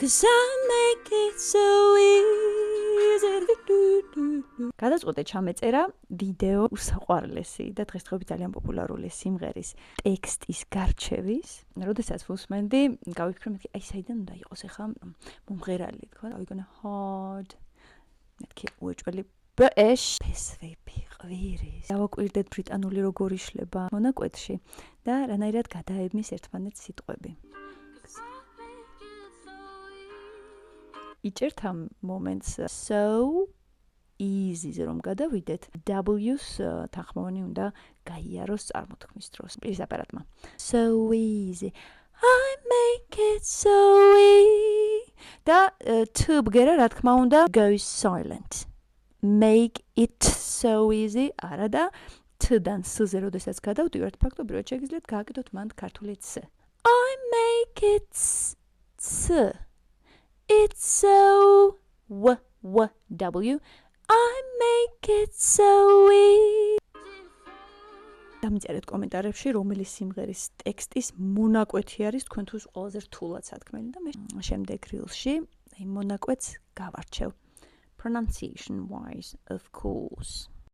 'Cause I make it so easy. გადაწყვეტე ჩამეწერა ვიდეო უსაყვარლესი და დღესდღეობით ძალიან პოპულარული სიმღერის ტექსტის გარჩევის. როდესაც ვუსმენდი, გავიფიქრე, აი საიდან უნდა იყოს ახლა მომღერალი, თქო, ავიგონა hard. მეთქი უეჭველი ბეშ ფესვები ყვირის. დავაკვირდეთ ბრიტანული როგორ იშლება მონაკვეთში და რანაირად გადაებმის ერთმანეთს სიტყვები. იჭერთ ამ მომენტს so easy-ზე რომ გადავიდეთ W-ს თანხმოვანი უნდა გაიაროს წარმოთქმის დროს პირისაპარატმა. So easy. I make it so easy. და to ბგერა რა თქმა უნდა goes silent. Make it so easy. არა და to-დან s-ზე როდესაც გადავდივართ ფაქტობრივად შეგიძლიათ გააკეთოთ მანდ ქართული ც. I make it s. It's so w. I make it so easy. დამიწერეთ კომენტარებში რომელი სიმღერის ტექსტის მონაკვეთი არის თქვენთვის ყველაზე რთულად სათქმელი და მე შემდეგ რილში იმ მონაკვეთს გავარჩევ pronunciation wise of course.